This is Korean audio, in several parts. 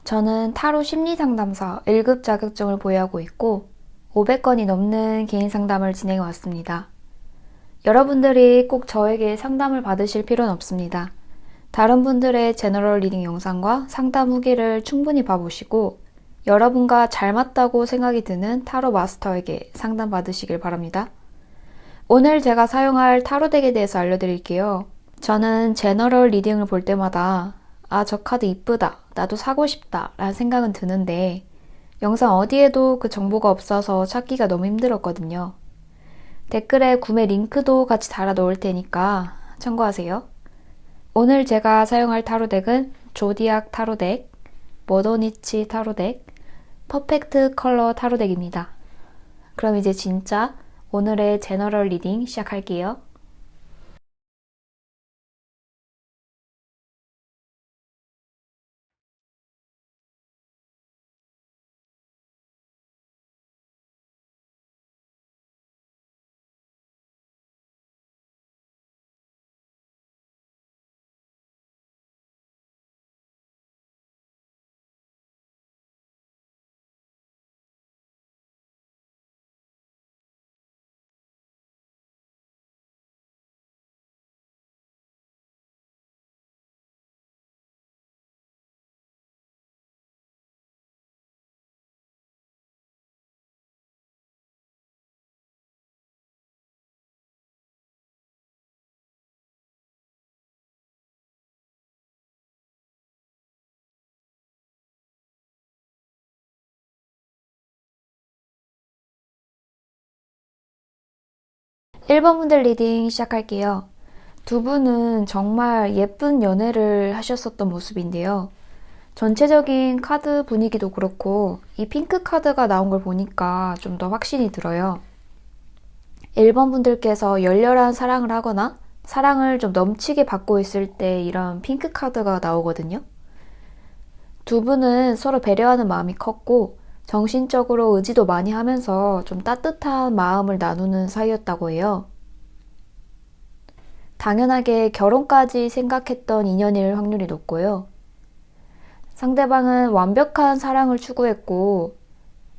저는 타로 심리상담사 1급 자격증을 보유하고 있고 500건이 넘는 개인 상담을 진행해 왔습니다. 여러분들이 꼭 저에게 상담을 받으실 필요는 없습니다. 다른 분들의 제너럴 리딩 영상과 상담 후기를 충분히 봐보시고 여러분과 잘 맞다고 생각이 드는 타로 마스터에게 상담 받으시길 바랍니다. 오늘 제가 사용할 타로 덱에 대해서 알려드릴게요. 저는 제너럴 리딩을 볼 때마다 저 카드 이쁘다, 나도 사고 싶다 라는 생각은 드는데 영상 어디에도 그 정보가 없어서 찾기가 너무 힘들었거든요. 댓글에 구매 링크도 같이 달아 놓을 테니까 참고하세요. 오늘 제가 사용할 타로 덱은 조디악 타로 덱, 모더니치 타로 덱, 퍼펙트 컬러 타로 덱입니다. 그럼 이제 진짜 오늘의 제너럴 리딩 시작할게요. (1번) 분들 리딩 시작할게요. 두 분은 정말 예쁜 연애를 하셨었던 모습인데요. 전체적인 카드 분위기도 그렇고 이 핑크 카드가 나온 걸 보니까 좀 더 확신이 들어요. 1번 분들께서 열렬한 사랑을 하거나 사랑을 좀 넘치게 받고 있을 때 이런 핑크 카드가 나오거든요. 두 분은 서로 배려하는 마음이 컸고 정신적으로 의지도 많이 하면서 좀 따뜻한 마음을 나누는 사이였다고 해요. 당연하게 결혼까지 생각했던 인연일 확률이 높고요. 상대방은 완벽한 사랑을 추구했고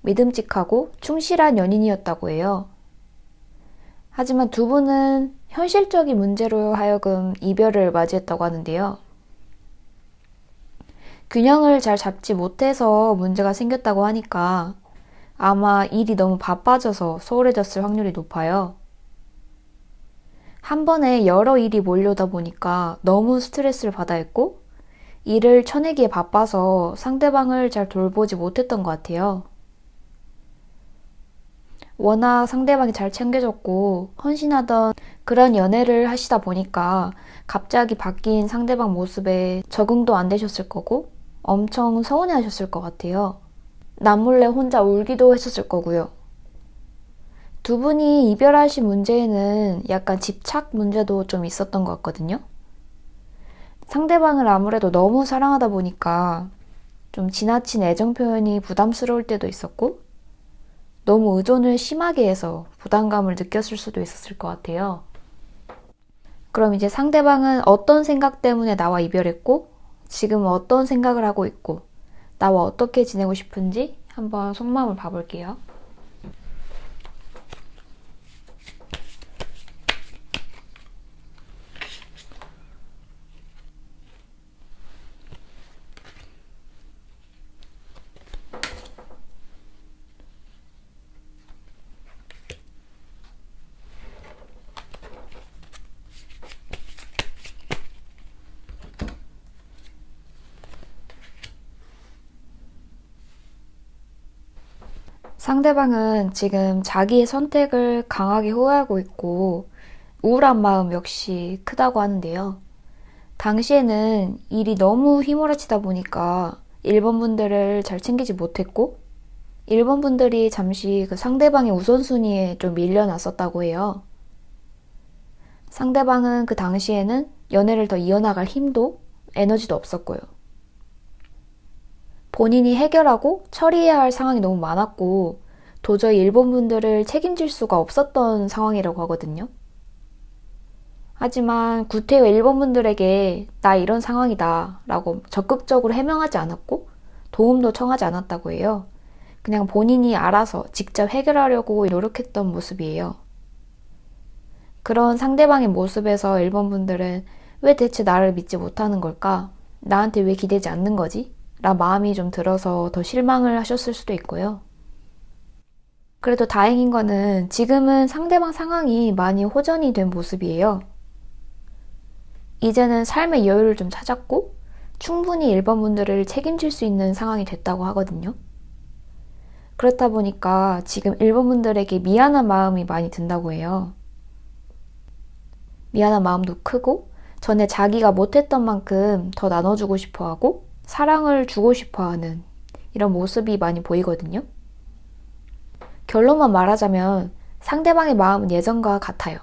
믿음직하고 충실한 연인이었다고 해요. 하지만 두 분은 현실적인 문제로 하여금 이별을 맞이했다고 하는데요. 균형을 잘 잡지 못해서 문제가 생겼다고 하니까 아마 일이 너무 바빠져서 소홀해졌을 확률이 높아요. 한 번에 여러 일이 몰려오다 보니까 너무 스트레스를 받아 했고 일을 쳐내기에 바빠서 상대방을 잘 돌보지 못했던 것 같아요. 워낙 상대방이 잘 챙겨줬고 헌신하던 그런 연애를 하시다 보니까 갑자기 바뀐 상대방 모습에 적응도 안 되셨을 거고 엄청 서운해 하셨을 것 같아요. 남몰래 혼자 울기도 했었을 거고요. 두 분이 이별하신 문제에는 약간 집착 문제도 좀 있었던 것 같거든요. 상대방을 아무래도 너무 사랑하다 보니까 좀 지나친 애정 표현이 부담스러울 때도 있었고 너무 의존을 심하게 해서 부담감을 느꼈을 수도 있었을 것 같아요. 그럼 이제 상대방은 어떤 생각 때문에 나와 이별했고 지금은 어떤 생각을 하고 있고 나와 어떻게 지내고 싶은지 한번 속마음을 봐볼게요. 상대방은 지금 자기의 선택을 강하게 후회하고 있고 우울한 마음 역시 크다고 하는데요. 당시에는 일이 너무 휘몰아치다 보니까 1번 분들을 잘 챙기지 못했고 1번 분들이 잠시 그 상대방의 우선순위에 좀 밀려났었다고 해요. 상대방은 그 당시에는 연애를 더 이어나갈 힘도 에너지도 없었고요. 본인이 해결하고 처리해야 할 상황이 너무 많았고 도저히 일본 분들을 책임질 수가 없었던 상황이라고 하거든요. 하지만 구태여 일본 분들에게 나 이런 상황이다 라고 적극적으로 해명하지 않았고 도움도 청하지 않았다고 해요. 그냥 본인이 알아서 직접 해결하려고 노력했던 모습이에요. 그런 상대방의 모습에서 일본 분들은 왜 대체 나를 믿지 못하는 걸까? 나한테 왜 기대지 않는 거지? 라는 마음이 좀 들어서 더 실망을 하셨을 수도 있고요. 그래도 다행인 거는 지금은 상대방 상황이 많이 호전이 된 모습이에요. 이제는 삶의 여유를 좀 찾았고 충분히 일본 분들을 책임질 수 있는 상황이 됐다고 하거든요. 그렇다 보니까 지금 일본 분들에게 미안한 마음이 많이 든다고 해요. 미안한 마음도 크고 전에 자기가 못했던 만큼 더 나눠주고 싶어 하고 사랑을 주고 싶어 하는 이런 모습이 많이 보이거든요. 결론만 말하자면 상대방의 마음은 예전과 같아요.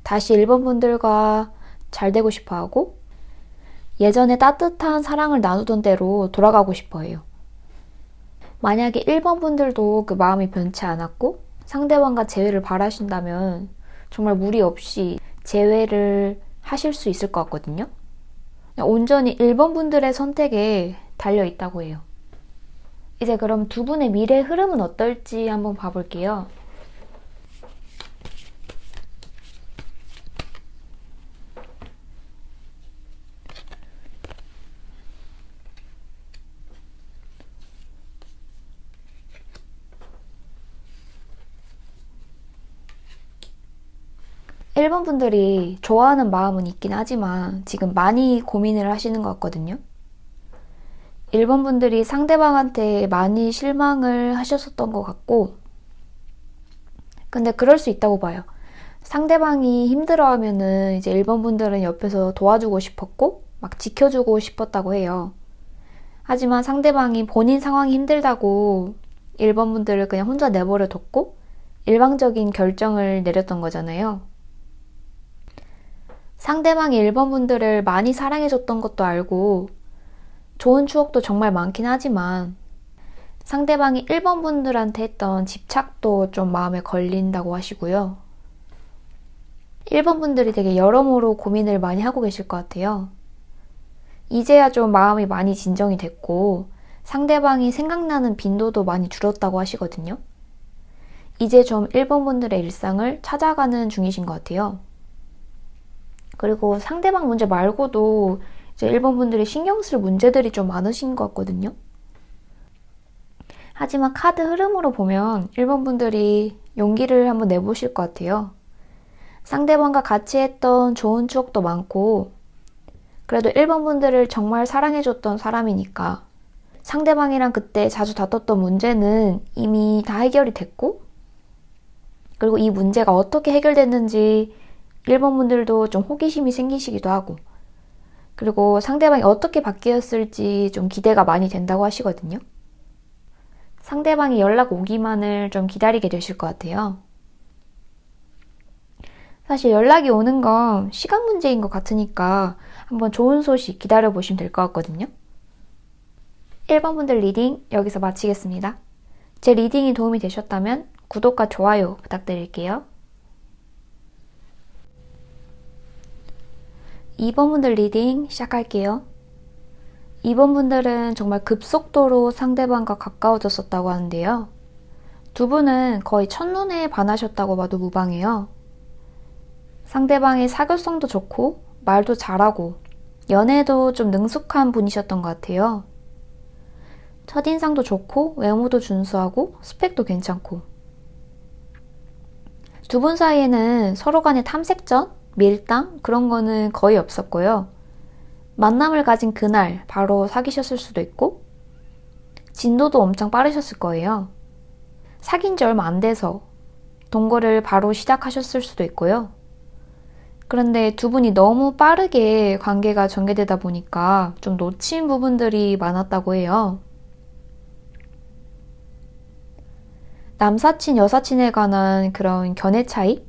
다시 일본 분들과 잘 되고 싶어 하고 예전에 따뜻한 사랑을 나누던 대로 돌아가고 싶어 해요. 만약에 일본 분들도 그 마음이 변치 않았고 상대방과 재회를 바라신다면 정말 무리 없이 재회를 하실 수 있을 것 같거든요. 온전히 일본 분들의 선택에 달려 있다고 해요. 이제 그럼 두 분의 미래 흐름은 어떨지 한번 봐볼게요. 일본 분들이 좋아하는 마음은 있긴 하지만 지금 많이 고민을 하시는 것 같거든요. 일본 분들이 상대방한테 많이 실망을 하셨었던 것 같고 근데 그럴 수 있다고 봐요. 상대방이 힘들어하면은 이제 일본 분들은 옆에서 도와주고 싶었고 막 지켜주고 싶었다고 해요. 하지만 상대방이 본인 상황이 힘들다고 일본 분들을 그냥 혼자 내버려 뒀고 일방적인 결정을 내렸던 거잖아요. 상대방이 일본 분들을 많이 사랑해줬던 것도 알고 좋은 추억도 정말 많긴 하지만 상대방이 일본 분들한테 했던 집착도 좀 마음에 걸린다고 하시고요. 일본 분들이 되게 여러모로 고민을 많이 하고 계실 것 같아요. 이제야 좀 마음이 많이 진정이 됐고 상대방이 생각나는 빈도도 많이 줄었다고 하시거든요. 이제 좀 일본 분들의 일상을 찾아가는 중이신 것 같아요. 그리고 상대방 문제 말고도 이제 일본 분들이 신경 쓸 문제들이 좀 많으신 것 같거든요. 하지만 카드 흐름으로 보면 일본 분들이 용기를 한번 내보실 것 같아요. 상대방과 같이 했던 좋은 추억도 많고 그래도 일본 분들을 정말 사랑해줬던 사람이니까 상대방이랑 그때 자주 다퉜던 문제는 이미 다 해결이 됐고 그리고 이 문제가 어떻게 해결됐는지 일본 분들도 좀 호기심이 생기시기도 하고 그리고 상대방이 어떻게 바뀌었을지 좀 기대가 많이 된다고 하시거든요. 상대방이 연락 오기만을 좀 기다리게 되실 것 같아요. 사실 연락이 오는 건 시간 문제인 것 같으니까 한번 좋은 소식 기다려보시면 될 것 같거든요. 1번 분들 리딩 여기서 마치겠습니다. 제 리딩이 도움이 되셨다면 구독과 좋아요 부탁드릴게요. 2번 분들 리딩 시작할게요. 2번 분들은 정말 급속도로 상대방과 가까워졌었다고 하는데요. 두 분은 거의 첫눈에 반하셨다고 봐도 무방해요. 상대방의 사교성도 좋고 말도 잘하고 연애도 좀 능숙한 분이셨던 것 같아요. 첫인상도 좋고 외모도 준수하고 스펙도 괜찮고 두 분 사이에는 서로 간의 탐색전, 밀당 그런 거는 거의 없었고요. 만남을 가진 그날 바로 사귀셨을 수도 있고 진도도 엄청 빠르셨을 거예요. 사귄 지 얼마 안 돼서 동거를 바로 시작하셨을 수도 있고요. 그런데 두 분이 너무 빠르게 관계가 전개되다 보니까 좀 놓친 부분들이 많았다고 해요. 남사친, 여사친에 관한 그런 견해 차이,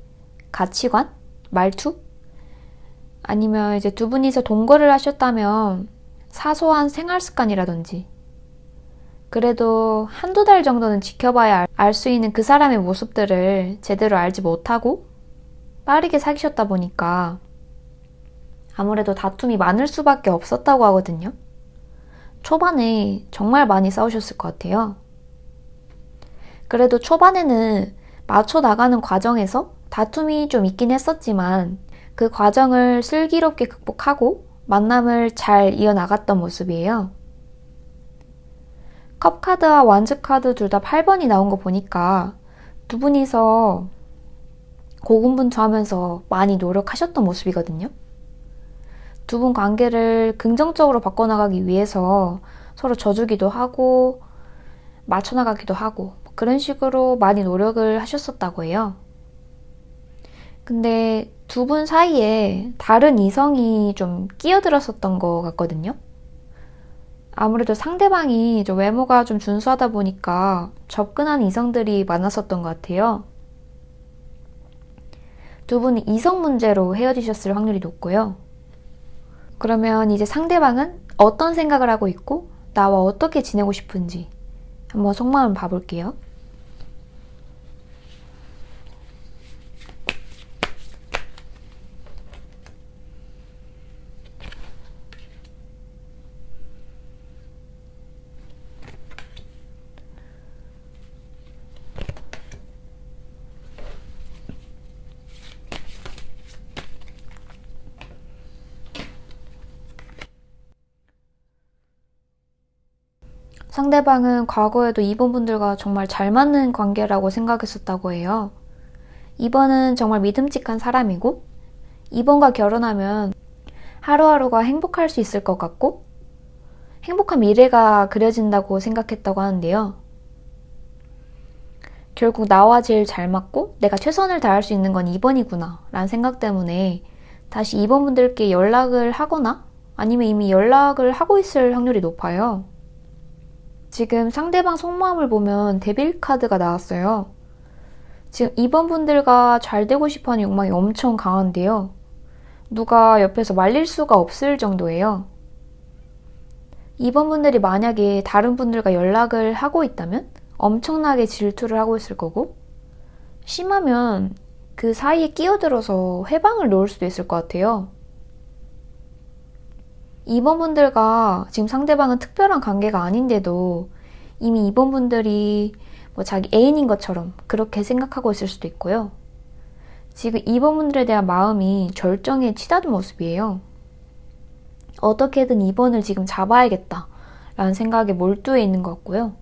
가치관, 말투? 아니면 이제 두 분이서 동거를 하셨다면 사소한 생활 습관이라든지 그래도 한두 달 정도는 지켜봐야 알 수 있는 그 사람의 모습들을 제대로 알지 못하고 빠르게 사귀셨다 보니까 아무래도 다툼이 많을 수밖에 없었다고 하거든요. 초반에 정말 많이 싸우셨을 것 같아요. 그래도 초반에는 맞춰 나가는 과정에서 다툼이 좀 있긴 했었지만 그 과정을 슬기롭게 극복하고 만남을 잘 이어나갔던 모습이에요. 컵카드와 완즈카드 둘 다 8번이 나온 거 보니까 두 분이서 고군분투하면서 많이 노력하셨던 모습이거든요. 두 분 관계를 긍정적으로 바꿔나가기 위해서 서로 져주기도 하고 맞춰나가기도 하고 그런 식으로 많이 노력을 하셨었다고 해요. 근데 두 분 사이에 다른 이성이 좀 끼어들었었던 것 같거든요. 아무래도 상대방이 좀 외모가 좀 준수하다 보니까 접근하는 이성들이 많았었던 것 같아요. 두 분이 이성 문제로 헤어지셨을 확률이 높고요. 그러면 이제 상대방은 어떤 생각을 하고 있고 나와 어떻게 지내고 싶은지 한번 속마음 봐볼게요. 상대방은 과거에도 2번분들과 정말 잘 맞는 관계라고 생각했었다고 해요. 2번은 정말 믿음직한 사람이고 2번과 결혼하면 하루하루가 행복할 수 있을 것 같고 행복한 미래가 그려진다고 생각했다고 하는데요. 결국 나와 제일 잘 맞고 내가 최선을 다할 수 있는 건 2번이구나 라는 생각 때문에 다시 2번분들께 연락을 하거나 아니면 이미 연락을 하고 있을 확률이 높아요. 지금 상대방 속마음을 보면 데빌 카드가 나왔어요. 지금 2번분들과 잘 되고 싶어하는 욕망이 엄청 강한데요. 누가 옆에서 말릴 수가 없을 정도예요. 2번분들이 만약에 다른 분들과 연락을 하고 있다면 엄청나게 질투를 하고 있을 거고 심하면 그 사이에 끼어들어서 해방을 놓을 수도 있을 것 같아요. 2번분들과 지금 상대방은 특별한 관계가 아닌데도 이미 2번분들이 뭐 자기 애인인 것처럼 그렇게 생각하고 있을 수도 있고요. 지금 2번분들에 대한 마음이 절정에 치닫은 모습이에요. 어떻게든 2번을 지금 잡아야겠다 라는 생각에 몰두해 있는 것 같고요.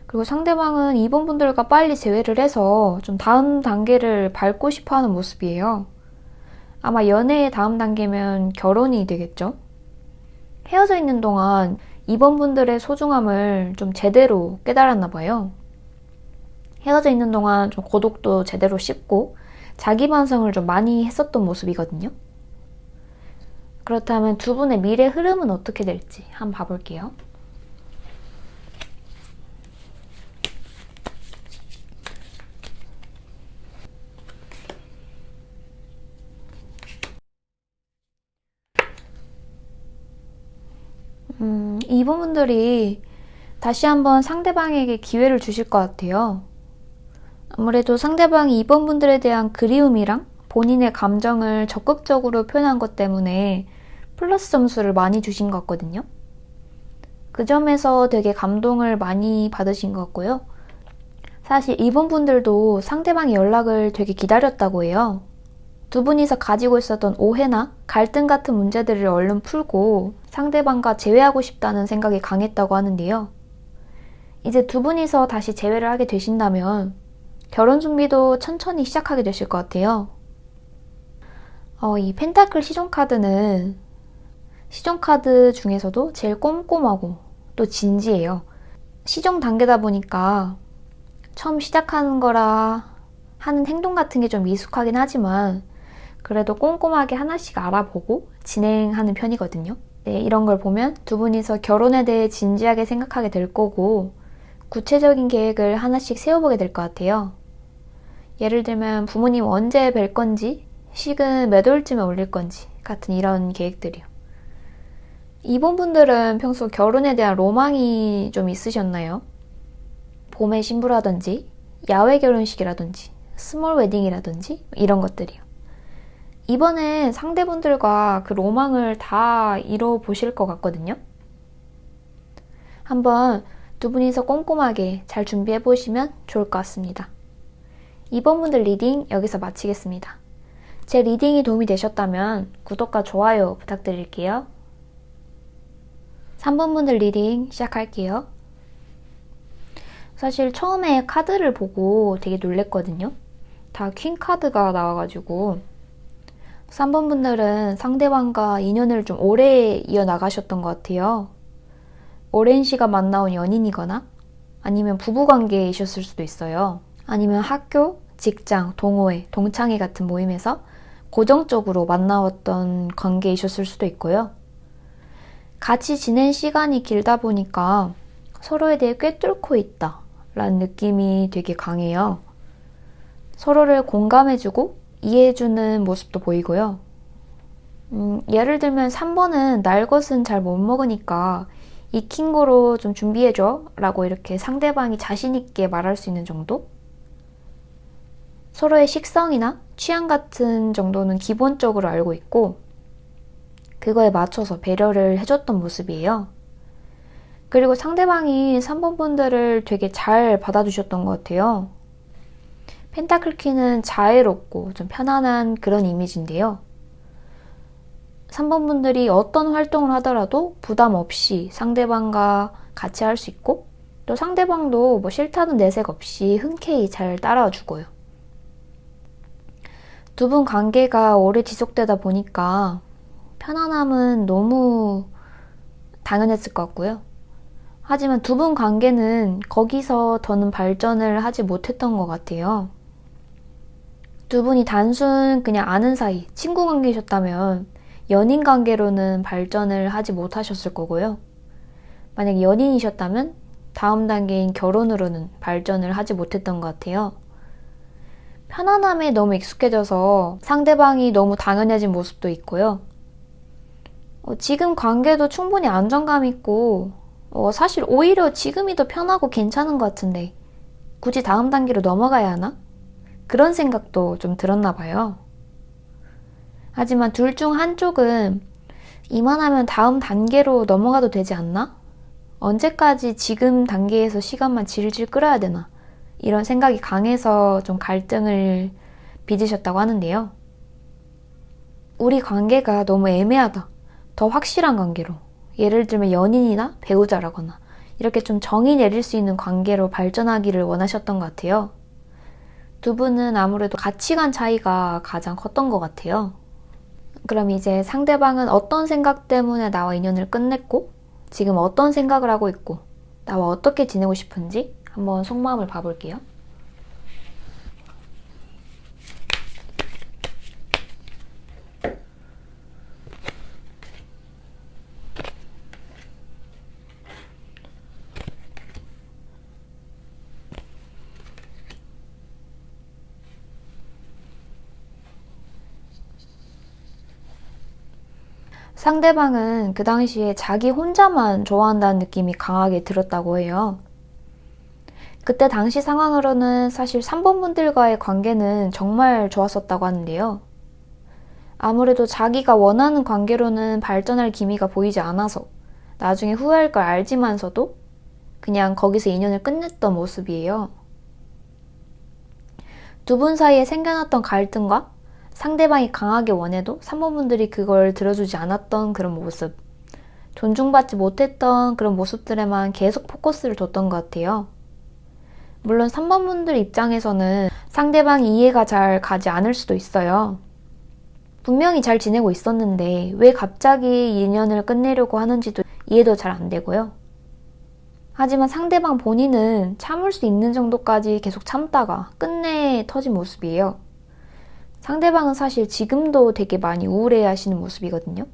그리고 상대방은 2번분들과 빨리 재회를 해서 좀 다음 단계를 밟고 싶어 하는 모습이에요. 아마 연애의 다음 단계면 결혼이 되겠죠? 헤어져 있는 동안 2번분들의 소중함을 좀 제대로 깨달았나 봐요. 헤어져 있는 동안 좀 고독도 제대로 씹고 자기 반성을 좀 많이 했었던 모습이거든요. 그렇다면 두 분의 미래 흐름은 어떻게 될지 한번 봐볼게요. 이 부분들이 다시 한번 상대방에게 기회를 주실 것 같아요. 아무래도 상대방이 이번 분들에 대한 그리움이랑 본인의 감정을 적극적으로 표현한 것 때문에 플러스 점수를 많이 주신 것 같거든요. 그 점에서 되게 감동을 많이 받으신 것 같고요. 사실 이번 분들도 상대방의 연락을 되게 기다렸다고 해요. 두 분이서 가지고 있었던 오해나 갈등 같은 문제들을 얼른 풀고 상대방과 재회하고 싶다는 생각이 강했다고 하는데요. 이제 두 분이서 다시 재회를 하게 되신다면 결혼 준비도 천천히 시작하게 되실 것 같아요. 이 펜타클 시종카드는 시종카드 중에서도 제일 꼼꼼하고 또 진지해요. 시종 단계다 보니까 처음 시작하는 거라 하는 행동 같은 게 좀 미숙하긴 하지만 그래도 꼼꼼하게 하나씩 알아보고 진행하는 편이거든요. 네, 이런 걸 보면 두 분이서 결혼에 대해 진지하게 생각하게 될 거고 구체적인 계획을 하나씩 세워보게 될 것 같아요. 예를 들면 부모님 언제 뵐 건지, 식은 몇 월쯤에 올릴 건지 같은 이런 계획들이요. 이번 분들은 평소 결혼에 대한 로망이 좀 있으셨나요? 봄에 신부라든지 야외 결혼식이라든지 스몰 웨딩이라든지 이런 것들이요. 이번엔 상대분들과 그 로망을 다 이뤄보실 것 같거든요. 한번 두 분이서 꼼꼼하게 잘 준비해 보시면 좋을 것 같습니다. 2번 분들 리딩 여기서 마치겠습니다. 제 리딩이 도움이 되셨다면 구독과 좋아요 부탁드릴게요. 3번 분들 리딩 시작할게요. 사실 처음에 카드를 보고 되게 놀랬거든요. 다 퀸 카드가 나와가지고 3번 분들은 상대방과 인연을 좀 오래 이어나가셨던 것 같아요. 오랜 시간 만나온 연인이거나 아니면 부부관계이셨을 수도 있어요. 아니면 학교, 직장, 동호회, 동창회 같은 모임에서 고정적으로 만나왔던 관계이셨을 수도 있고요. 같이 지낸 시간이 길다 보니까 서로에 대해 꿰뚫고 있다 라는 느낌이 되게 강해요. 서로를 공감해주고 이해해주는 모습도 보이고요. 예를 들면 3번은 날 것은 잘 못 먹으니까 익힌 거로 좀 준비해줘 라고 이렇게 상대방이 자신있게 말할 수 있는 정도? 서로의 식성이나 취향 같은 정도는 기본적으로 알고 있고 그거에 맞춰서 배려를 해줬던 모습이에요. 그리고 상대방이 3번 분들을 되게 잘 받아주셨던 것 같아요. 펜타클 퀸은 자애롭고 좀 편안한 그런 이미지인데요. 3번 분들이 어떤 활동을 하더라도 부담 없이 상대방과 같이 할 수 있고 또 상대방도 뭐 싫다는 내색 없이 흔쾌히 잘 따라주고요. 두 분 관계가 오래 지속되다 보니까 편안함은 너무 당연했을 것 같고요. 하지만 두 분 관계는 거기서 더는 발전을 하지 못했던 것 같아요. 두 분이 단순 그냥 아는 사이, 친구 관계이셨다면 연인 관계로는 발전을 하지 못하셨을 거고요. 만약 연인이셨다면 다음 단계인 결혼으로는 발전을 하지 못했던 것 같아요. 편안함에 너무 익숙해져서 상대방이 너무 당연해진 모습도 있고요. 지금 관계도 충분히 안정감 있고 사실 오히려 지금이 더 편하고 괜찮은 것 같은데 굳이 다음 단계로 넘어가야 하나? 그런 생각도 좀 들었나 봐요. 하지만 둘 중 한쪽은 이만하면 다음 단계로 넘어가도 되지 않나? 언제까지 지금 단계에서 시간만 질질 끌어야 되나? 이런 생각이 강해서 좀 갈등을 빚으셨다고 하는데요. 우리 관계가 너무 애매하다. 더 확실한 관계로. 예를 들면 연인이나 배우자라거나 이렇게 좀 정의 내릴 수 있는 관계로 발전하기를 원하셨던 것 같아요. 두 분은 아무래도 가치관 차이가 가장 컸던 것 같아요. 그럼 이제 상대방은 어떤 생각 때문에 나와 인연을 끝냈고 지금 어떤 생각을 하고 있고 나와 어떻게 지내고 싶은지 한번 속마음을 봐볼게요. 상대방은 그 당시에 자기 혼자만 좋아한다는 느낌이 강하게 들었다고 해요. 그때 당시 상황으로는 사실 3번 분들과의 관계는 정말 좋았었다고 하는데요. 아무래도 자기가 원하는 관계로는 발전할 기미가 보이지 않아서 나중에 후회할 걸 알지만서도 그냥 거기서 인연을 끝냈던 모습이에요. 두 분 사이에 생겨났던 갈등과 상대방이 강하게 원해도 3번 분들이 그걸 들어주지 않았던 그런 모습, 존중받지 못했던 그런 모습들에만 계속 포커스를 뒀던 것 같아요. 물론 3번 분들 입장에서는 상대방이 이해가 잘 가지 않을 수도 있어요. 분명히 잘 지내고 있었는데 왜 갑자기 인연을 끝내려고 하는지도 이해도 잘 안 되고요. 하지만 상대방 본인은 참을 수 있는 정도까지 계속 참다가 끝내 터진 모습이에요. 상대방은 사실 지금도 되게 많이 우울해 하시는 모습이거든요.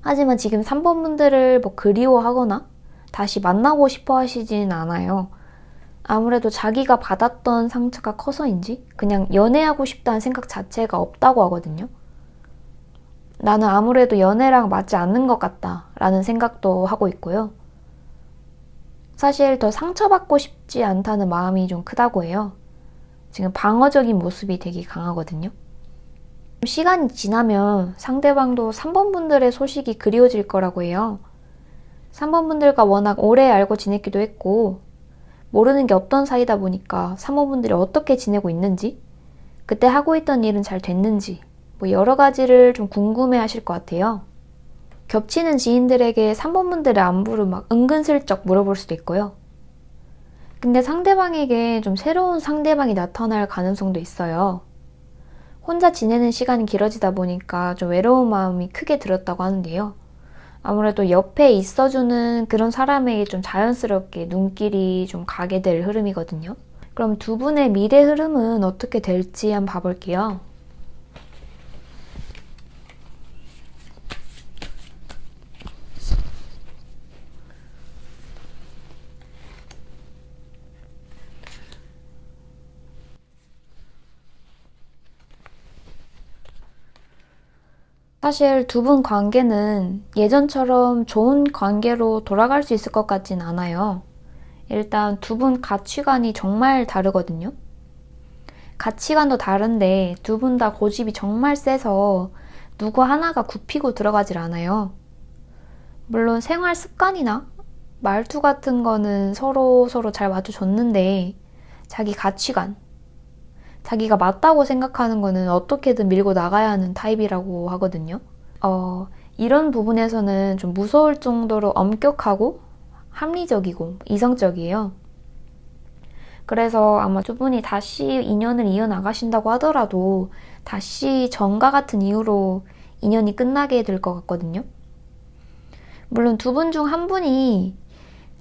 하지만 지금 3번 분들을 그리워하거나 다시 만나고 싶어 하시진 않아요. 아무래도 자기가 받았던 상처가 커서인지 그냥 연애하고 싶다는 생각 자체가 없다고 하거든요. 나는 아무래도 연애랑 맞지 않는 것 같다 라는 생각도 하고 있고요. 사실 더 상처받고 싶지 않다는 마음이 좀 크다고 해요. 지금 방어적인 모습이 되게 강하거든요. 시간이 지나면 상대방도 3번 분들의 소식이 그리워질 거라고 해요. 3번분들과 워낙 오래 알고 지냈기도 했고 모르는 게 없던 사이다 보니까 3번분들이 어떻게 지내고 있는지, 그때 하고 있던 일은 잘 됐는지 뭐 여러 가지를 좀 궁금해 하실 것 같아요. 겹치는 지인들에게 3번분들의 안부를 막 은근슬쩍 물어볼 수도 있고요. 근데 상대방에게 좀 새로운 상대방이 나타날 가능성도 있어요. 혼자 지내는 시간이 길어지다 보니까 좀 외로운 마음이 크게 들었다고 하는데요. 아무래도 옆에 있어주는 그런 사람에게 좀 자연스럽게 눈길이 좀 가게 될 흐름이거든요. 그럼 두 분의 미래 흐름은 어떻게 될지 한번 봐볼게요. 사실 두 분 관계는 예전처럼 좋은 관계로 돌아갈 수 있을 것 같진 않아요. 일단 두 분 가치관이 정말 다르거든요. 가치관도 다른데 두 분 다 고집이 정말 세서 누구 하나가 굽히고 들어가질 않아요. 물론 생활 습관이나 말투 같은 거는 서로 잘 맞춰줬는데 자기 가치관, 자기가 맞다고 생각하는 거는 어떻게든 밀고 나가야 하는 타입이라고 하거든요. 이런 부분에서는 좀 무서울 정도로 엄격하고 합리적이고 이성적이에요. 그래서 아마 두 분이 다시 인연을 이어나가신다고 하더라도 다시 전과 같은 이유로 인연이 끝나게 될 것 같거든요. 물론 두 분 중 한 분이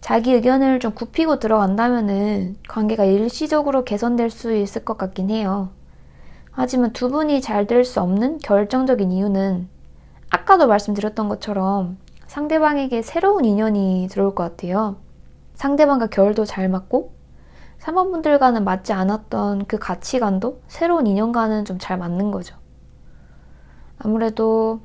자기 의견을 좀 굽히고 들어간다면은 관계가 일시적으로 개선될 수 있을 것 같긴 해요. 하지만 두 분이 잘 될 수 없는 결정적인 이유는 아까도 말씀드렸던 것처럼 상대방에게 새로운 인연이 들어올 것 같아요. 상대방과 결도 잘 맞고 3번분들과는 맞지 않았던 그 가치관도 새로운 인연과는 좀 잘 맞는 거죠. 아무래도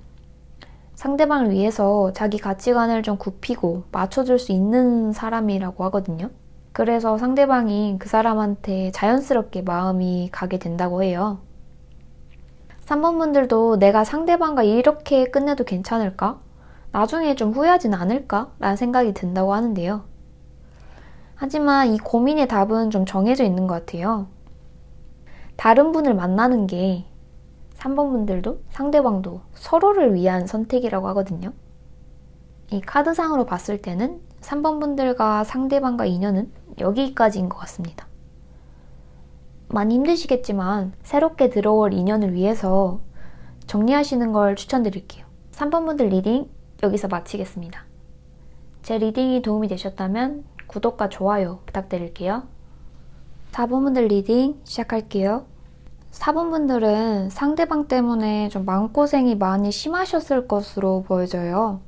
상대방을 위해서 자기 가치관을 좀 굽히고 맞춰줄 수 있는 사람이라고 하거든요. 그래서 상대방이 그 사람한테 자연스럽게 마음이 가게 된다고 해요. 3번분들도 내가 상대방과 이렇게 끝내도 괜찮을까? 나중에 좀 후회하진 않을까? 라는 생각이 든다고 하는데요. 하지만 이 고민의 답은 좀 정해져 있는 것 같아요. 다른 분을 만나는 게 3번분들도 상대방도 서로를 위한 선택이라고 하거든요. 이 카드상으로 봤을 때는 3번분들과 상대방과 인연은 여기까지인 것 같습니다. 많이 힘드시겠지만 새롭게 들어올 인연을 위해서 정리하시는 걸 추천드릴게요. 3번분들 리딩 여기서 마치겠습니다. 제 리딩이 도움이 되셨다면 구독과 좋아요 부탁드릴게요. 4번분들 리딩 시작할게요. 4번분들은 상대방 때문에 좀 마음고생이 많이 심하셨을 것으로 보여져요.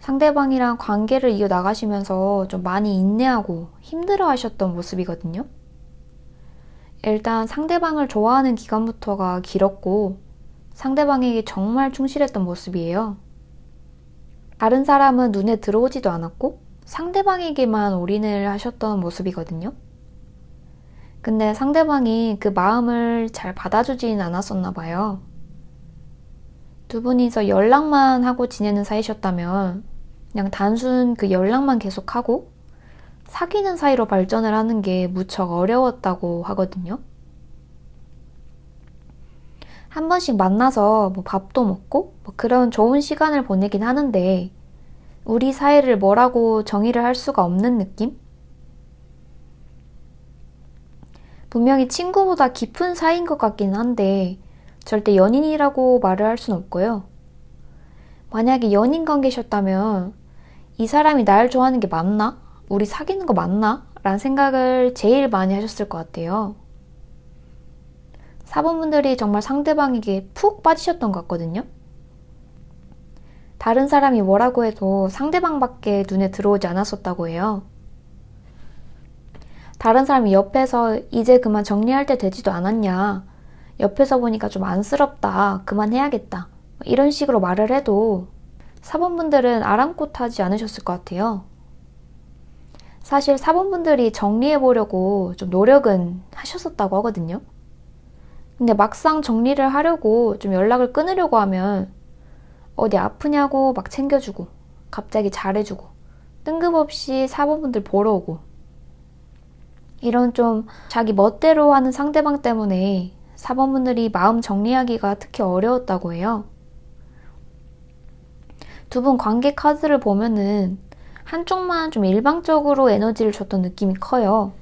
상대방이랑 관계를 이어나가시면서 좀 많이 인내하고 힘들어 하셨던 모습이거든요. 일단 상대방을 좋아하는 기간부터가 길었고 상대방에게 정말 충실했던 모습이에요. 다른 사람은 눈에 들어오지도 않았고 상대방에게만 올인을 하셨던 모습이거든요. 근데 상대방이 그 마음을 잘 받아주진 않았었나 봐요. 두 분이서 연락만 하고 지내는 사이셨다면 그냥 단순 그 연락만 계속하고 사귀는 사이로 발전을 하는 게 무척 어려웠다고 하거든요. 한 번씩 만나서 뭐 밥도 먹고 뭐 그런 좋은 시간을 보내긴 하는데 우리 사이를 뭐라고 정의를 할 수가 없는 느낌? 분명히 친구보다 깊은 사이인 것 같긴 한데 절대 연인이라고 말을 할 순 없고요. 만약에 연인 관계셨다면 이 사람이 날 좋아하는 게 맞나? 우리 사귀는 거 맞나? 라는 생각을 제일 많이 하셨을 것 같아요. 4번분들이 정말 상대방에게 푹 빠지셨던 것 같거든요. 다른 사람이 뭐라고 해도 상대방밖에 눈에 들어오지 않았었다고 해요. 다른 사람이 옆에서 이제 그만 정리할 때 되지도 않았냐, 옆에서 보니까 좀 안쓰럽다, 그만해야겠다 이런 식으로 말을 해도 4번분들은 아랑곳하지 않으셨을 것 같아요. 사실 4번분들이 정리해보려고 좀 노력은 하셨었다고 하거든요. 근데 막상 정리를 하려고 좀 연락을 끊으려고 하면 어디 아프냐고 막 챙겨주고 갑자기 잘해주고 뜬금없이 4번분들 보러 오고 이런 좀 자기 멋대로 하는 상대방 때문에 4번분들이 마음 정리하기가 특히 어려웠다고 해요. 두 분 관계 카드를 보면은 한쪽만 좀 일방적으로 에너지를 줬던 느낌이 커요.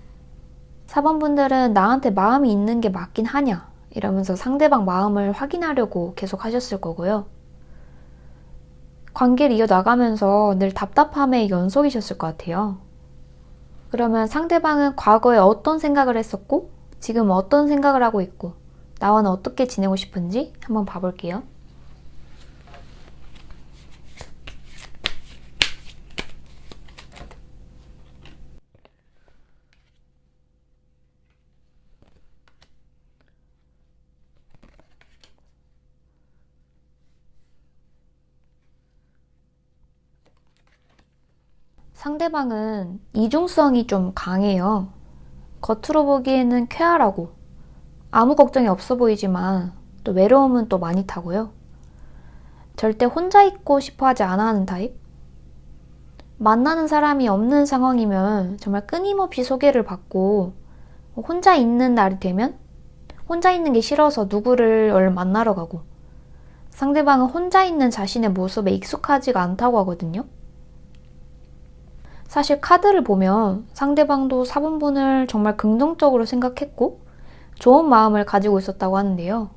4번분들은 나한테 마음이 있는 게 맞긴 하냐 이러면서 상대방 마음을 확인하려고 계속 하셨을 거고요. 관계를 이어나가면서 늘 답답함의 연속이셨을 것 같아요. 그러면 상대방은 과거에 어떤 생각을 했었고 지금 어떤 생각을 하고 있고 나와는 어떻게 지내고 싶은지 한번 봐볼게요. 상대방은 이중성이 좀 강해요. 겉으로 보기에는 쾌활하고 아무 걱정이 없어 보이지만 또 외로움은 또 많이 타고요. 절대 혼자 있고 싶어 하지 않아 하는 타입? 만나는 사람이 없는 상황이면 정말 끊임없이 소개를 받고 혼자 있는 날이 되면 혼자 있는 게 싫어서 누구를 얼른 만나러 가고 상대방은 혼자 있는 자신의 모습에 익숙하지가 않다고 하거든요. 사실 카드를 보면 상대방도 4번분을 정말 긍정적으로 생각했고 좋은 마음을 가지고 있었다고 하는데요.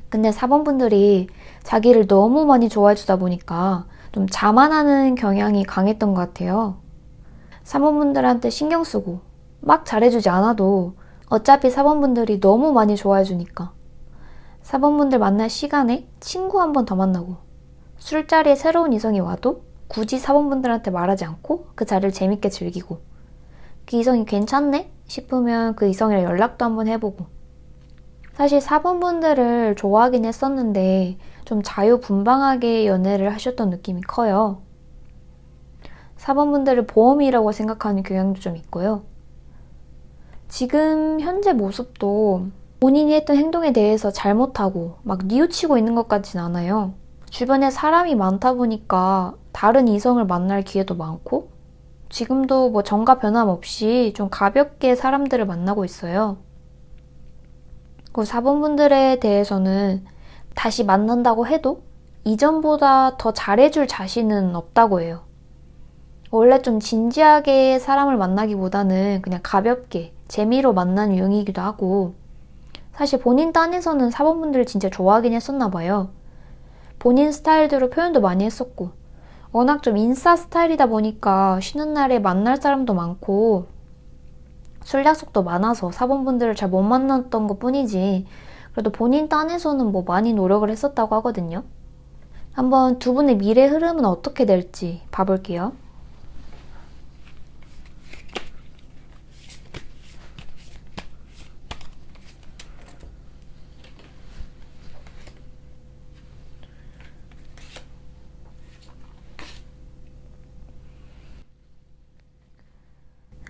근데 4번분들이 자기를 너무 많이 좋아해 주다 보니까 좀 자만하는 경향이 강했던 것 같아요. 3번분들한테 신경 쓰고 막 잘해주지 않아도 어차피 4번분들이 너무 많이 좋아해 주니까 4번분들 만날 시간에 친구 한 번 더 만나고 술자리에 새로운 이성이 와도 굳이 4번분들한테 말하지 않고 그 자리를 재밌게 즐기고 그 이성이 괜찮네 싶으면 그 이성이랑 연락도 한번 해보고 사실 4번분들을 좋아하긴 했었는데 좀 자유분방하게 연애를 하셨던 느낌이 커요. 4번분들을 보험이라고 생각하는 경향도 좀 있고요. 지금 현재 모습도 본인이 했던 행동에 대해서 잘못하고 막 뉘우치고 있는 것 같진 않아요. 주변에 사람이 많다 보니까 다른 이성을 만날 기회도 많고 지금도 뭐 전과 변함없이 좀 가볍게 사람들을 만나고 있어요. 그 4번분들에 대해서는 다시 만난다고 해도 이전보다 더 잘해줄 자신은 없다고 해요. 원래 좀 진지하게 사람을 만나기보다는 그냥 가볍게 재미로 만난 유형이기도 하고 사실 본인 딴에서는 4번분들을 진짜 좋아하긴 했었나 봐요. 본인 스타일대로 표현도 많이 했었고 워낙 좀 인싸 스타일이다 보니까 쉬는 날에 만날 사람도 많고 술 약속도 많아서 4번분들을 잘 못 만났던 것 뿐이지 그래도 본인 딴에서는 뭐 많이 노력을 했었다고 하거든요. 한번 두 분의 미래 흐름은 어떻게 될지 봐볼게요.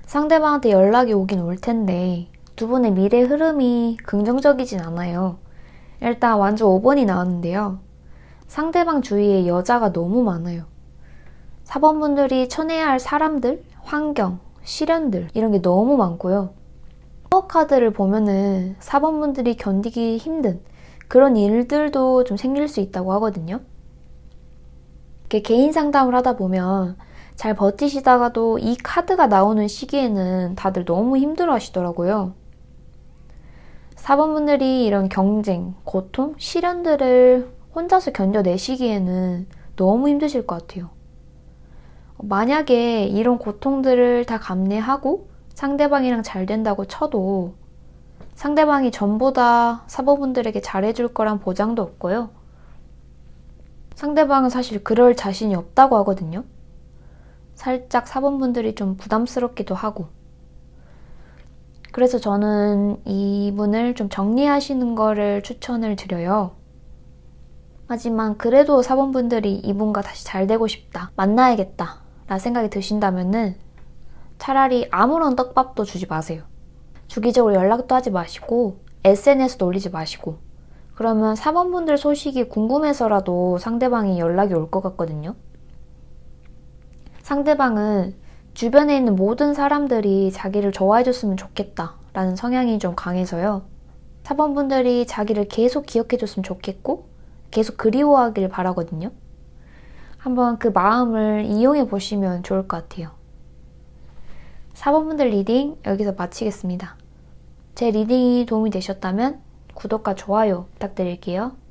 상대방한테 연락이 오긴 올 텐데 두 분의 미래 흐름이 긍정적이진 않아요. 일단 완전 5번이 나왔는데요. 상대방 주위에 여자가 너무 많아요. 4번분들이 쳐내야 할 사람들, 환경, 시련들 이런 게 너무 많고요. 파워 카드를 보면은 4번분들이 견디기 힘든 그런 일들도 좀 생길 수 있다고 하거든요. 이렇게 개인 상담을 하다 보면 잘 버티시다가도 이 카드가 나오는 시기에는 다들 너무 힘들어 하시더라고요. 4번분들이 이런 경쟁, 고통, 시련들을 혼자서 견뎌내시기에는 너무 힘드실 것 같아요. 만약에 이런 고통들을 다 감내하고 상대방이랑 잘 된다고 쳐도 상대방이 전부 다 4번분들에게 잘해줄 거란 보장도 없고요. 상대방은 사실 그럴 자신이 없다고 하거든요. 살짝 4번분들이 좀 부담스럽기도 하고 그래서 저는 이분을 좀 정리하시는 거를 추천을 드려요. 하지만 그래도 4번분들이 이분과 다시 잘 되고 싶다, 만나야겠다 라는 생각이 드신다면은 차라리 아무런 떡밥도 주지 마세요. 주기적으로 연락도 하지 마시고 SNS도 올리지 마시고 그러면 4번분들 소식이 궁금해서라도 상대방이 연락이 올 것 같거든요. 상대방은 주변에 있는 모든 사람들이 자기를 좋아해줬으면 좋겠다 라는 성향이 좀 강해서요. 4번분들이 자기를 계속 기억해줬으면 좋겠고 계속 그리워하길 바라거든요. 한번 그 마음을 이용해 보시면 좋을 것 같아요. 4번분들 리딩 여기서 마치겠습니다. 제 리딩이 도움이 되셨다면 구독과 좋아요 부탁드릴게요.